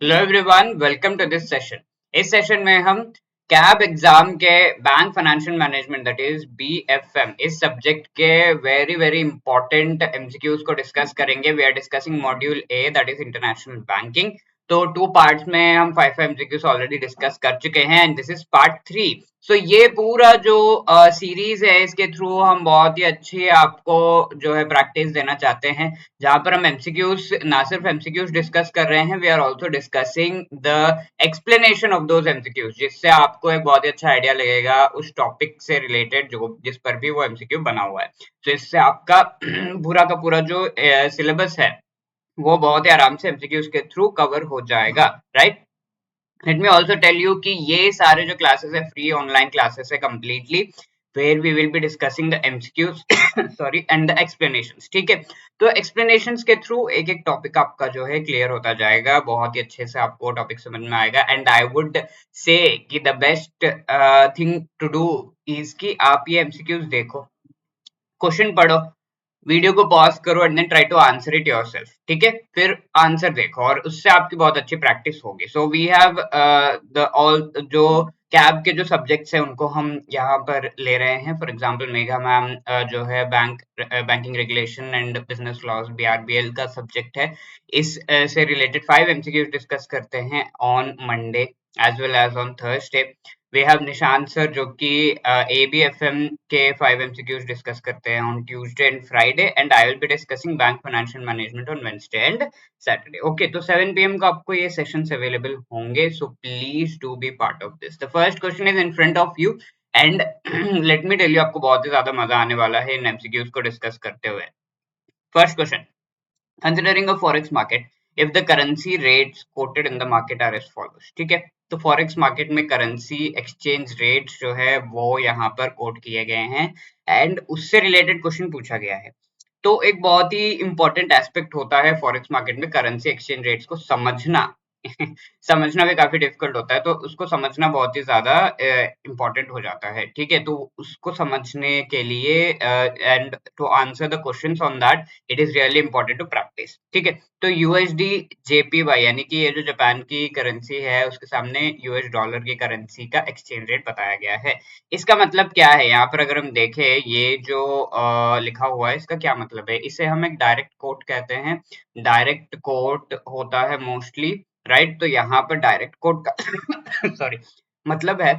Hello everyone, welcome to this session. इस session में हम कैब एग्जाम के bank financial management that is BFM इस सब्जेक्ट के वेरी वेरी इंपॉर्टेंट एमसीक्यूज को डिस्कस करेंगे। We are discussing module A that is international banking. तो 2 parts में हम 5 एमसीक्यूज ऑलरेडी डिस्कस कर चुके हैं एंड दिस इज पार्ट 3। सो ये पूरा जो सीरीज है इसके थ्रू हम बहुत ही अच्छी आपको जो है प्रैक्टिस देना चाहते हैं, जहां पर हम एमसीक्यूज ना सिर्फ एमसीक्यूज डिस्कस कर रहे हैं, we are also discussing the explanation of those MCQs, जिससे आपको एक बहुत ही अच्छा आइडिया लगेगा उस टॉपिक से रिलेटेड जो जिस पर भी वो एमसीक्यू बना हुआ है। तो इससे आपका पूरा का पूरा जो सिलेबस है वो बहुत ही आराम से एमसीक्यूज के थ्रू कवर हो जाएगा, right. Let me also tell you कि ये सारे जो क्लासेस है फ्री ऑनलाइन क्लासेस है completely, where we will be discussing the MCQs sorry and the explanations. ठीक है, तो एक्सप्लेनेशंस के थ्रू एक एक टॉपिक आपका जो है क्लियर होता जाएगा, बहुत ही अच्छे से आपको टॉपिक समझ में आएगा। एंड आई वुड से कि the best thing to do is कि आप ये एमसीक्यूज देखो, क्वेश्चन पढ़ो, वीडियो को पॉज करो and then try to answer it yourself. ठीक है, फिर आंसर देखो और उससे आपकी बहुत अच्छी प्रैक्टिस होगी। So we have the all जो कैब के जो सब्जेक्ट्स हैं उनको हम यहाँ पर ले रहे हैं। फॉर एग्जांपल मेघा मैम जो है banking regulation and business laws BRBL का सब्जेक्ट है। इस से रिलेटेड 5 एमसीक्यूज डिस्कस करते हैं on Monday as well as on Thursday. We have Nishant sir जो कि एबीएफएम के 5 एमसीक्यूज डिस्कस करते हैं on Tuesday and Friday, and I will be discussing bank financial management on Wednesday and Saturday. Okay, तो 7 PM को आपको ये sessions available होंगे, so please do be part of this. The first question is in front of you and let me tell you, आपको बहुत ही ज्यादा मजा आने वाला है इन एमसीक्यूज को डिस्कस करते हुए। First question: considering a forex market, if the currency rates quoted in the market are as follows। ठीक है, तो फॉरेक्स मार्केट में करेंसी एक्सचेंज रेट्स जो है वो यहाँ पर कोट किए गए हैं एंड उससे रिलेटेड क्वेश्चन पूछा गया है। तो एक बहुत ही इंपॉर्टेंट एस्पेक्ट होता है फॉरेक्स मार्केट में करेंसी एक्सचेंज रेट्स को समझना। समझना भी काफी डिफिकल्ट होता है, तो उसको समझना बहुत ही ज्यादा इंपॉर्टेंट हो जाता है। ठीक है, तो उसको समझने के लिए and to answer the questions on that it is really important to practice. ठीक है, तो यूएसडी जेपीवाई यानी कि ये जो जापान की करेंसी है उसके सामने यूएस डॉलर की करेंसी का एक्सचेंज रेट बताया गया है। इसका मतलब क्या है, यहाँ पर अगर हम देखें ये जो लिखा हुआ है इसका क्या मतलब है, इसे हम एक डायरेक्ट कोट कहते हैं। डायरेक्ट कोट होता है मोस्टली, राइट। तो यहाँ पर डायरेक्ट कोट का सॉरी मतलब है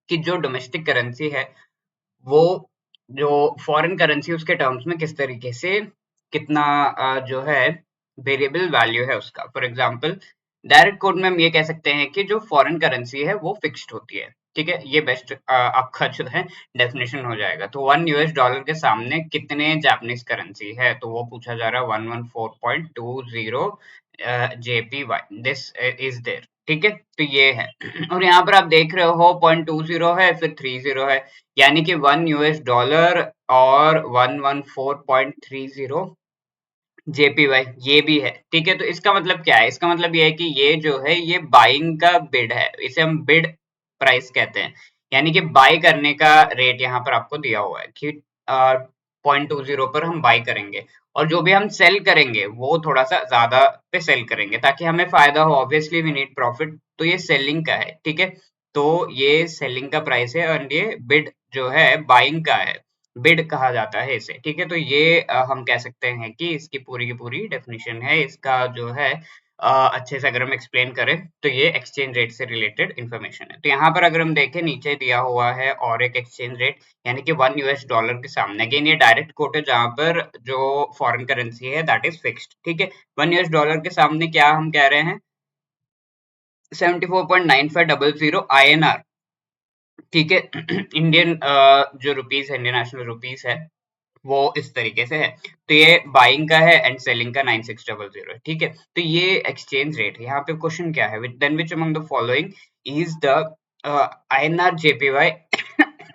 कि जो डोमेस्टिक करेंसी है वो जो फॉरेन करेंसी उसके टर्म्स में किस तरीके से कितना जो है वेरिएबल वैल्यू है उसका। फॉर एग्जांपल डायरेक्ट कोड में हम ये कह सकते हैं कि जो फॉरेन करेंसी है वो फिक्स्ड होती है। ठीक है, ये बेस्ट आपका जो है डेफिनेशन हो जाएगा। तो 1 US डॉलर के सामने कितने जापानीज करेंसी है, तो वो पूछा जा रहा है 114.20 JPY, दिस इज देयर। ठीक है, तो ये है और यहाँ पर आप देख रहे हो 0.20 है फिर 30 है, यानी कि 1 US डॉलर और 114.30 जेपीवाई ये भी है। ठीक है, तो इसका मतलब क्या है, इसका मतलब ये है कि ये जो है ये बाइंग का बिड है, इसे हम बिड प्राइस कहते हैं। यानी कि बाय करने का रेट यहाँ पर आपको दिया हुआ है कि 0.20 पर हम बाय करेंगे और जो भी हम सेल करेंगे वो थोड़ा सा ज्यादा पे सेल करेंगे ताकि हमें फायदा हो। ऑब्वियसली वी नीड प्रॉफिट, तो ये सेलिंग का है। ठीक है, तो ये सेलिंग का प्राइस है और ये बिड जो है बाइंग का है, बिड कहा जाता है इसे। ठीक है, तो ये हम कह सकते हैं कि इसकी पूरी की पूरी डेफिनेशन है इसका जो है अच्छे से अगर हम एक्सप्लेन करें तो ये एक्सचेंज रेट से रिलेटेड इंफॉर्मेशन है। तो यहाँ पर अगर हम देखें नीचे दिया हुआ है और एक एक्सचेंज रेट यानी कि 1 US डॉलर के सामने, अगेन ये डायरेक्ट कोट है जहां पर जो फॉरेन करेंसी है दैट इज फिक्स्ड। ठीक है, 1 US डॉलर के सामने क्या हम कह रहे हैं, 74.9500 ठीक है। इंडियन जो रुपीज है, इंडियन नेशनल रुपीज है, वो इस तरीके से है। तो ये बाइंग का है एंड सेलिंग का 9600 है। ठीक है, तो ये एक्सचेंज रेट है। यहाँ पे क्वेश्चन क्या है, then which among the following is the INR JPY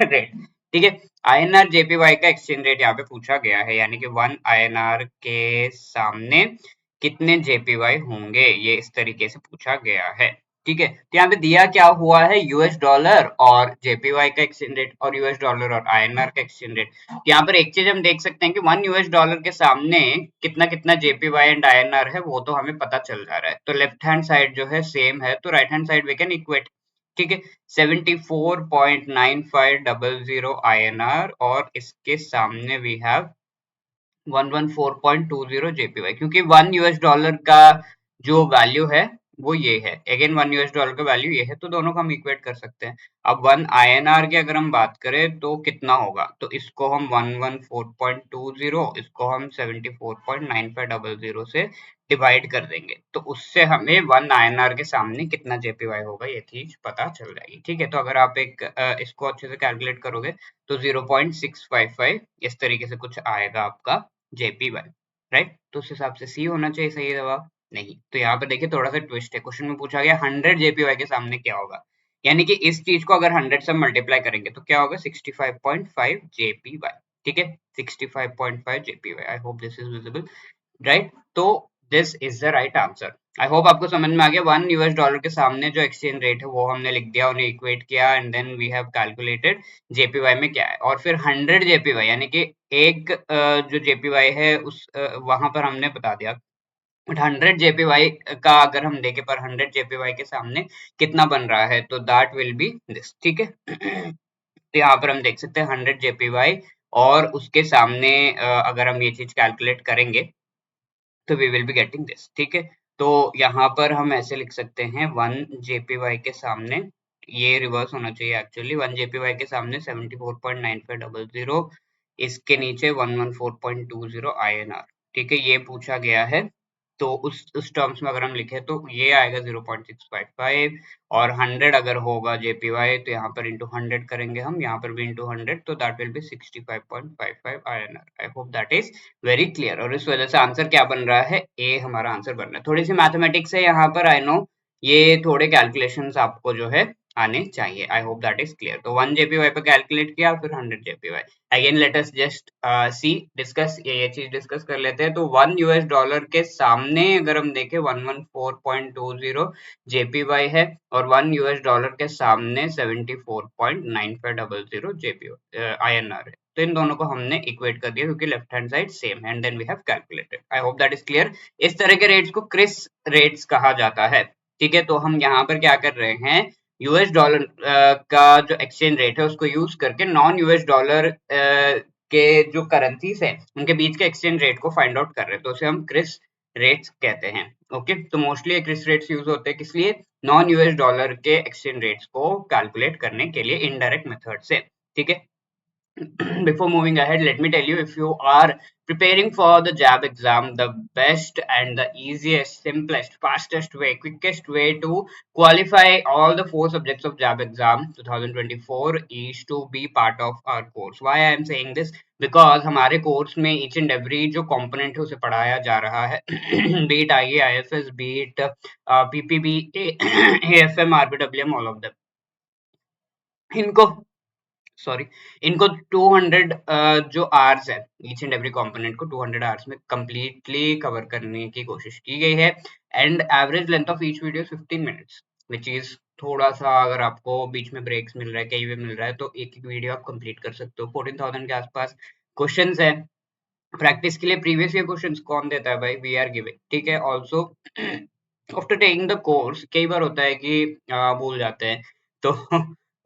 rate. ठीक है, आईएनआर जेपीवाई का एक्सचेंज रेट यहाँ पे पूछा गया है, यानी कि 1 INR के सामने कितने जेपीवाई होंगे, ये इस तरीके से पूछा गया है। ठीक है, तो यहाँ पे दिया क्या हुआ है, यूएस डॉलर और जेपीवाई का एक्सचेंज रेट और यूएस डॉलर और आईएनआर का एक्सचेंज रेट। यहाँ पर एक चीज हम देख सकते हैं कि 1 यूएस डॉलर के सामने कितना कितना जेपीवाई एंड आईएनआर है वो तो हमें पता चल जा रहा है। तो लेफ्ट हैंड साइड जो है सेम है, तो right hand side we can equate. ठीक है, 74.9500 आईएनआर और इसके सामने वी हैव 114.20 जेपीवाई, क्योंकि 1 यूएस डॉलर का जो वैल्यू है वो ये है, अगेन 1 यूएस डॉलर का वैल्यू ये है, तो दोनों को हम इक्वेट कर सकते हैं। अब 1 आईएनआर की अगर हम बात करें तो कितना होगा, तो इसको हम 114.20, इसको हम 74.9500 से डिवाइड कर देंगे, तो उससे हमें 1 आईएनआर के सामने कितना जेपीवाई होगा ये चीज पता चल जाएगी। ठीक है, तो अगर आप एक इसको अच्छे से कैलकुलेट करोगे तो 0.655 इस तरीके से कुछ आएगा आपका जेपीवाई, राइट। तो उस हिसाब से सी होना चाहिए सही जवाब। नहीं, तो यहाँ पर देखिए थोड़ा सा ट्विस्ट है, क्वेश्चन में पूछा गया 100 जेपीवाई के सामने क्या होगा, यानी कि इस चीज को अगर 100 से मल्टीप्लाई करेंगे तो क्या होगा, 65.5 जेपीवाई। ठीक है, 65.5 JPY. I hope this is visible, right. तो this is the right answer. I hope आपको समझ में आ गया। 1 यूएस डॉलर के सामने जो एक्सचेंज रेट है वो हमने लिख दिया, उन्हें इक्वेट किया and then we have calculated JPY में क्या है, और फिर 100 जेपीवाई यानी कि एक जो जेपीवाई है उस वहां पर हमने बता दिया। बट 100 जेपीवाई का अगर हम देखें पर 100 जेपीवाई के सामने कितना बन रहा है, तो दैट विल बी दिस। ठीक है, तो यहाँ पर हम देख सकते हैं 100 जेपीवाई और उसके सामने अगर हम ये चीज कैलकुलेट करेंगे तो we will be getting this. ठीक है, तो यहाँ पर हम ऐसे लिख सकते हैं 1 जेपीवाई के सामने, ये रिवर्स होना चाहिए एक्चुअली, 1 जेपीवाई के सामने 74.9500, इसके नीचे 114.20 आईएनआर। ठीक है, ये पूछा गया है, तो उस टर्म्स में अगर हम लिखे तो ये आएगा 0.655, और 100 अगर होगा जेपीवाई तो यहाँ पर इंटू 100 करेंगे हम, यहाँ पर भी इंटू 100, तो that will be 65.55 INR. I hope that is very clear, और इस वजह से आंसर क्या बन रहा है, ए हमारा आंसर बन रहा है। थोड़ी सी मैथमेटिक्स है यहाँ पर, आई नो, ये थोड़े कैलकुलेशंस आपको जो है आने चाहिए। आई होप दैट इज क्लियर। तो 1 जेपीवाई पे कैलकुलेट किया, फिर 100 JPY. Again let us just see discuss, ये चीज डिस्कस कर लेते हैं। तो 1 यूएस डॉलर के सामने अगर हम देखें 114.20 जेपीवाई है, और 1 यूएस डॉलर के सामने 74.9500 जेपीवाई आईएनआर है। तो इन दोनों को हमने इक्वेट कर दिया क्योंकि लेफ्ट हैंड साइड सेम है, and then we have calculated. I hope that is clear. इस तरह के रेट्स को क्रिस रेट्स कहा जाता है। ठीक है, तो हम यहाँ पर क्या कर रहे हैं, यूएस डॉलर का जो एक्सचेंज रेट है उसको यूज करके नॉन यूएस डॉलर के जो करेंसीज है उनके बीच के एक्सचेंज रेट को फाइंड आउट कर रहे हैं, तो उसे हम क्रिस रेट्स कहते हैं। ओके, तो मोस्टली क्रिस रेट्स यूज होते हैं किस लिए, नॉन यूएस डॉलर के एक्सचेंज रेट्स को कैलकुलेट करने के लिए इनडायरेक्ट मेथड से। ठीक है, before moving ahead, let me tell you, if you are preparing for the JAB exam, the best and the easiest, simplest, fastest way, quickest way to qualify all the 4 subjects of JAB exam 2024 is to be part of our course. Why I am saying this? Because हमारे course में each and every जो component है उसे पढ़ाया जा रहा है, be it IA, IFS, be it PPB, AFM, RBWM, all of them. इनको सॉरी, इनको 200 जो आवर्स है, ईच एंड एवरी कंपोनेंट को 200 आवर्स में कंप्लीटली कवर करने की कोशिश की गई है, and average length of each video 15 minutes, which is थोड़ा सा, अगर आपको बीच में ब्रेक्स मिल रहा है, कहीं भी मिल रहा है, तो एक एक वीडियो आप कंप्लीट कर सकते हो। 14,000 के आसपास क्वेश्चंस है। प्रैक्टिस के लिए प्रीवियस ईयर क्वेश्चंस कौन देता है भाई, वी आर गिविंग। ठीक है, also after taking the course कई बार होता है कि भूल जाते हैं, तो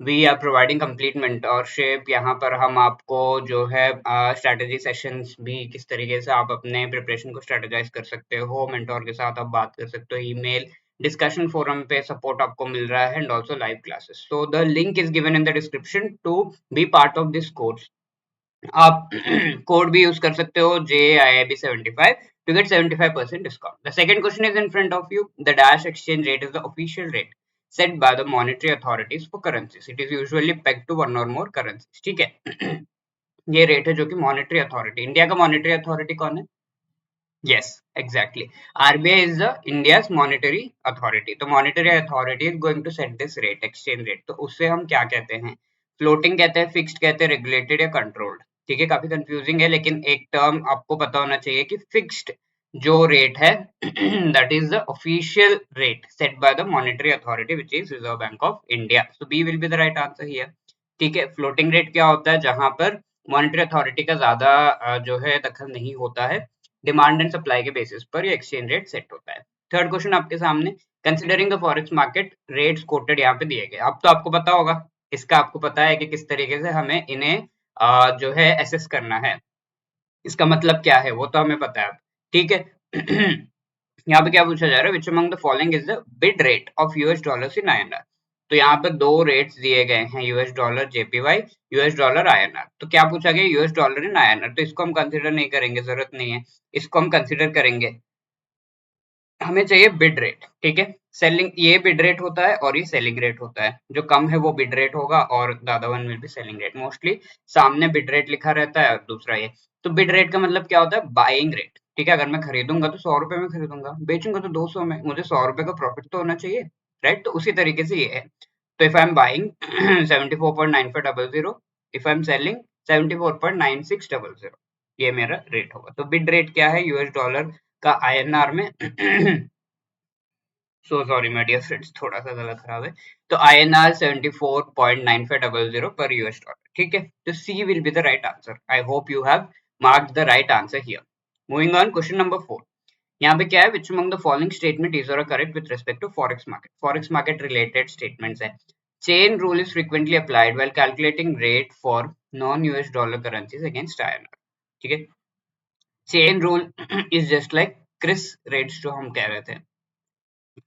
we are providing complete mentorship. यहाँ पर हम आपको जो है स्ट्रेटेजी सेशंस भी, किस तरीके से आप अपने प्रिपरेशन को स्ट्रेटेजाइज कर सकते हो, मेंटोर के साथ आप बात कर सकते हो, ईमेल डिस्कशन फोरम पे सपोर्ट आपको मिल रहा है, and also live classes. So the link is given in the description to be part of this course. आप कोड भी यूज कर सकते हो, JIIB75 to get 75% discount. The second question is in front of you. The dash exchange rate is the official rate set by the monetary authorities for currencies. It is usually pegged to one or more currencies. ठीक है, ये rate है जो कि monetary authority, India का monetary authority कौन है? Yes, exactly. RBI is the India's monetary authority. तो monetary authority is going to set this rate, exchange rate. तो उससे हम क्या कहते हैं? फ्लोटिंग कहते हैं, फिक्स्ड कहते हैं, रेगुलेटेड या कंट्रोल्ड। ठीक है, काफी कंफ्यूजिंग है, लेकिन एक टर्म आपको पता होना चाहिए कि फिक्स्ड जो रेट है that is the official rate set by the monetary authority which is Reserve Bank of India. So B will be the right answer here. ठीक है, फ्लोटिंग रेट क्या होता है? जहां पर मॉनेटरी अथॉरिटी का ज्यादा जो है दखल नहीं होता है, डिमांड एंड सप्लाई के बेसिस पर ये एक्सचेंज रेट सेट होता है। थर्ड क्वेश्चन आपके सामने, considering the forex market rates coated यहाँ पे दिए गए। अब तो आपको पता होगा, इसका आपको पता है कि किस तरीके से हमें इन्हें जो है एसेस करना है, इसका मतलब क्या है वो तो हमें पता है अब, ठीक है। यहाँ पे क्या पूछा जा रहा है, which among the following is the bid rate of US dollar in INR. तो यहाँ पे दो रेट्स दिए गए हैं, US dollar JPY, US dollar INR. तो क्या पूछा गया, यूएस डॉलर इन आईएनआर। तो इसको हम कंसिडर नहीं करेंगे, जरूरत नहीं है। इसको हम कंसिडर करेंगे, हमें चाहिए बिड रेट, ठीक है। सेलिंग, ये बिड रेट होता है और ये सेलिंग रेट होता है। जो कम है वो बिड रेट होगा और the other one will be selling rate. Mostly सामने बिड रेट लिखा रहता है और दूसरा ये। तो बिड रेट का मतलब क्या होता है, बाइंग रेट, ठीक है। अगर मैं खरीदूंगा तो 100 रुपए में खरीदूंगा, बेचूंगा तो 200 में, मुझे 100 रुपए का प्रॉफिट तो होना चाहिए, राइट। तो उसी तरीके से ये है। तो if I am buying 74.9500, if I am selling 74.9600, ये मेरा रेट होगा। तो बिड रेट क्या है यूएस डॉलर का आईएनआर में so sorry my dear friends, थोड़ा सा गला खराब है। तो INR 74.9500 पर यूएस डॉलर, ठीक है। तो C will be the right answer. I hope you have marked the right answer here. Moving on, question number 4। यहाँ पे क्या है, which among the following statement is or correct with respect to forex market. Forex market related statements है। Chain rule is frequently applied while calculating rate for non US dollar currencies against INR, ठीक है। Chain rule is just like cross rates जो हम कह रहे थे,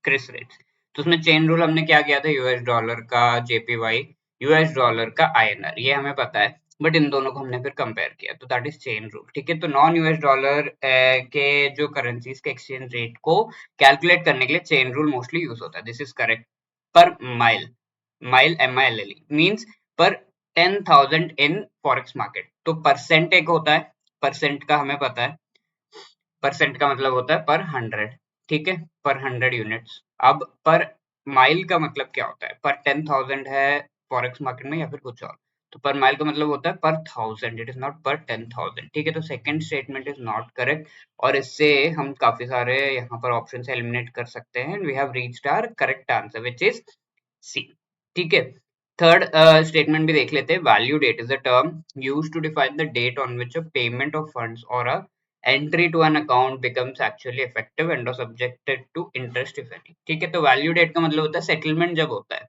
Chris rates. तो उसमें चेन रूल हमने क्या किया था, यूएस डॉलर का जेपीवाई, यूएस डॉलर का आईएनआर, ये हमें पता है। बट इन दोनों को हमने फिर कंपेयर किया, तो दैट इज चेन रूल, ठीक है। तो नॉन यूएस डॉलर के जो करेंसीज के एक्सचेंज रेट को कैलकुलेट करने के लिए चेन रूल मोस्टली यूज होता है। This is correct. Per mile, mile MILLE means पर 10,000 इन फॉरेक्स मार्केट। तो परसेंट एक होता है, परसेंट का हमें पता है, परसेंट का मतलब होता है पर 100, ठीक है, पर 100 यूनिट्स। अब पर माइल का मतलब क्या होता है, पर 10,000 है फॉरेक्स मार्केट में या फिर कुछ और। तो पर माइल का मतलब होता है पर 1000, इट इज नॉट पर 10,000, ठीक है। तो second statement is not correct और इससे हम काफी सारे यहाँ पर ऑप्शन से एलिमिनेट कर सकते हैं। We have reached our correct answer which is C, ठीक है। थर्ड स्टेटमेंट भी देख लेते हैं। Value date is a term used to define the date on which a payment of funds और a entry to an account becomes actually effective and are subjected to interest if any, ठीक है। तो value date का मतलब होता है settlement जब होता है,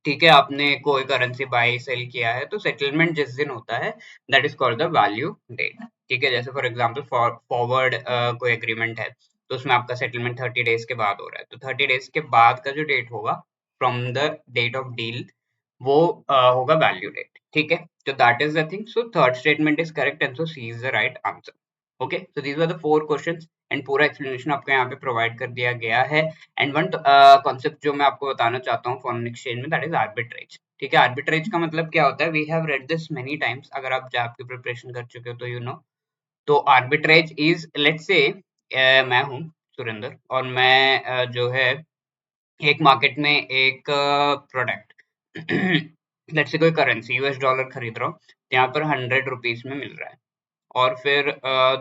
ठीक है। आपने कोई करेंसी बाय सेल किया है तो सेटलमेंट जिस दिन होता है that is called the value date, ठीक है। जैसे फॉर एग्जांपल फॉरवर्ड कोई एग्रीमेंट है तो उसमें आपका सेटलमेंट 30 डेज के बाद हो रहा है, तो 30 डेज के बाद का जो डेट होगा from the date of deal, वो होगा वैल्यू डेट, ठीक है। तो that is the thing. So third statement is correct and so C is the right answer. Okay, so these are the 4 questions and पूरा explanation आपको यहाँ पे provide कर दिया गया है। एंड वन कॉन्सेप्ट जो मैं आपको बताना चाहता हूँ फॉरेन एक्सचेंज में, दैट इज आर्बिट्रेज, ठीक है। आर्बिट्रेज का मतलब क्या होता है, we have read this many times, अगर आप जैप की प्रिपरेशन कर चुके हो तो यू नो। तो आर्बिट्रेज इज, लेट्स से मैं हूँ सुरेंद्र और मैं जो है एक मार्केट में एक प्रोडक्ट लेट्स से कोई करेंसी यूएस डॉलर खरीद रहा हूँ, तो यहाँ पर 100 रुपीज में मिल रहा है। और फिर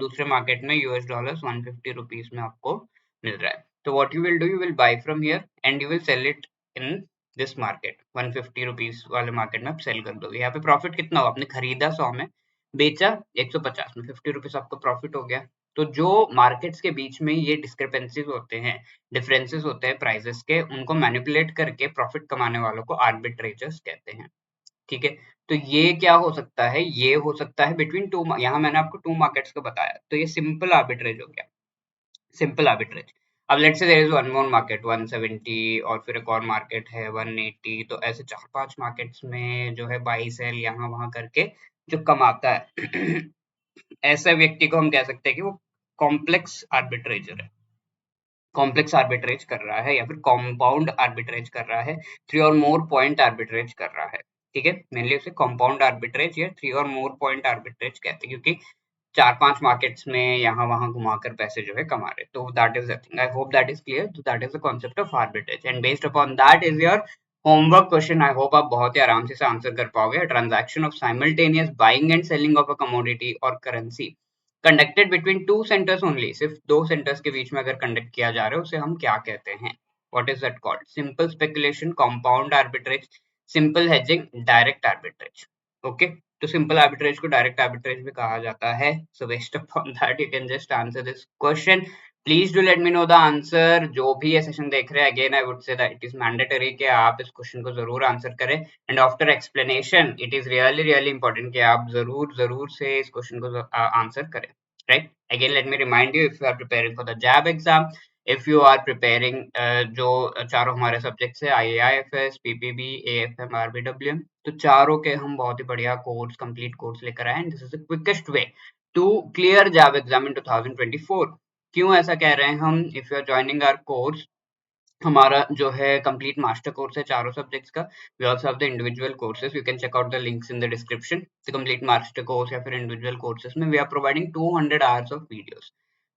दूसरे मार्केट में यूएस डॉलर 150 रुपीज में आपको मिल रहा है। तो what you will do, you will buy from here and you will sell it in this market. 150 rupees वाले मार्केट में आप सेल कर दोगे। यहाँ पे प्रॉफिट कितना हो, आपने खरीदा 100 में, बेचा 150 में, 50 रुपीज आपका प्रॉफिट हो गया। तो जो मार्केट्स के बीच में ये डिस्क्रिपेंसीज होते हैं, डिफरेंसेस होते हैं प्राइसेस के, उनको मैनिपुलेट करके प्रॉफिट कमाने वालों को आर्बिट्रेजर्स कहते हैं, ठीक है। तो ये क्या हो सकता है, ये हो सकता है बिटवीन टू, यहाँ मैंने आपको टू मार्केट्स को बताया, तो ये सिंपल आर्बिट्रेज हो गया, सिंपल आर्बिट्रेज। अब let's say there is one more market 170 और फिर एक और मार्केट है 180, तो ऐसे 4-5 मार्केट्स में जो है बाई सेल यहाँ वहां करके जो कमाता है ऐसे व्यक्ति को हम कह सकते हैं कि वो कॉम्प्लेक्स आर्बिट्रेजर है, कॉम्प्लेक्स आर्बिट्रेज कर रहा है या फिर कॉम्पाउंड आर्बिट्रेज कर रहा है, थ्री और मोर पॉइंट आर्बिट्रेज कर रहा है, ठीक है। मेनली उसे कॉम्पाउंड आर्बिट्रेज या थ्री और मोर पॉइंट आर्बिट्रेज कहते हैं, क्योंकि 4-5 मार्केट्स में यहाँ वहां घुमाकर पैसे जो है कमा रहे। तो that is the thing, I hope that is clear. तो that is the concept of arbitrage and based upon that is your homework question. I hope आप बहुत ही आराम से आंसर कर पाओगे। Transaction of simultaneous buying and selling of a commodity or currency conducted between two centers only, सिर्फ दो centres के बीच में अगर कंडक्ट किया जा रहा है उसे हम क्या कहते हैं? What is that called? Simple speculation, compound arbitrage, simple hedging, direct arbitrage. Okay, तो सिंपल आर्बिट्रेज को डायरेक्ट आर्बिट्रेज भी कहा जाता है। So based upon that you can just answer this question. Please do let me know the answer. जो भी ये session देख रहे हैं, again I would say that it is mandatory कि आप इस क्वेश्चन को जरूर आंसर करें, and after explanation it is really really important कि आप जरूर जरूर से इस क्वेश्चन को आंसर करें, right? Again let me remind you, if you are preparing for the JAIIB exam, if you are preparing जो चारों हमारे सब्जेक्ट्स है, IAIFS, PPB, AFM, RBWM, तो चारों के हम बहुत ही बढ़िया कोर्स, कंप्लीट कोर्स लेकर आए, and this is the quickest way to clear JAIIB exam in 2024। क्यों ऐसा कह रहे हैं हम? If you are joining our course, हमारा जो है कंप्लीट मास्टर कोर्स है चारों सब्जेक्ट्स का। We also have the individual courses, you can check out the links in the description. The complete master course या फिर इंडिविजुअल कोर्सेज में we are providing 200 hours of videos.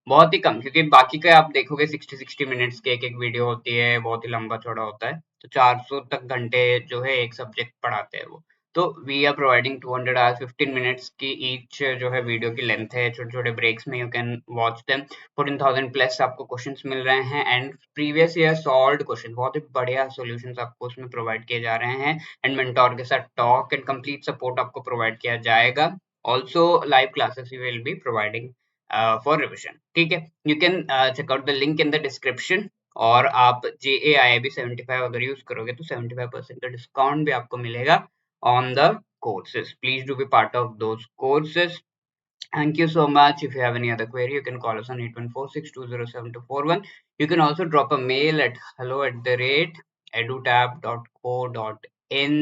बहुत ही कम, क्योंकि बाकी के आप देखोगे 60 मिनट्स की एक एक वीडियो होती है, बहुत ही लंबा चौड़ा होता है, तो 400 तक घंटे जो है एक सब्जेक्ट पढ़ाते हैं वो। तो we are providing 200 hours, 15 minutes की ईच जो है वीडियो की लेंथ है, छोटे छोटे ब्रेक्स में you can watch them. 14,000 plus आपको क्वेश्चंस मिल रहे हैं, and previous year solved question, बहुत ही बढ़िया सॉल्यूशंस आपको उसमें प्रोवाइड किए जा रहे हैं, एंड मेंटोर के साथ टॉक एंड कंप्लीट सपोर्ट आपको प्रोवाइड किया जाएगा। Also live classes we will be providing for revision, ठीक है? You can check out the link in the description, और आप JAIIB 75 अगर यूज करोगे तो 75% का डिस्काउंट भी आपको मिलेगा on the courses. Please do be part of those courses. Thank you so much. If you have any other query, you can call us on 8146207241. You can also drop a mail at hello@edutab.co.in.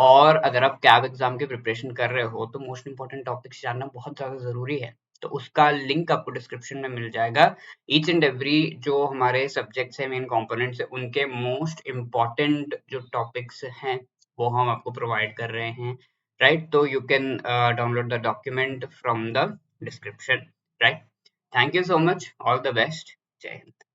और अगर आप cab exam की preparation कर रहे हो तो most important topics जानना बहुत ज्यादा जरूरी है, तो उसका लिंक आपको डिस्क्रिप्शन में मिल जाएगा। ईच एंड एवरी जो हमारे सब्जेक्ट्स है, मेन कंपोनेंट्स है, उनके मोस्ट इम्पॉर्टेंट जो टॉपिक्स हैं वो हम आपको प्रोवाइड कर रहे हैं, right? So you can download the document from the description, right? Thank you so much. All the best. Jai Hind.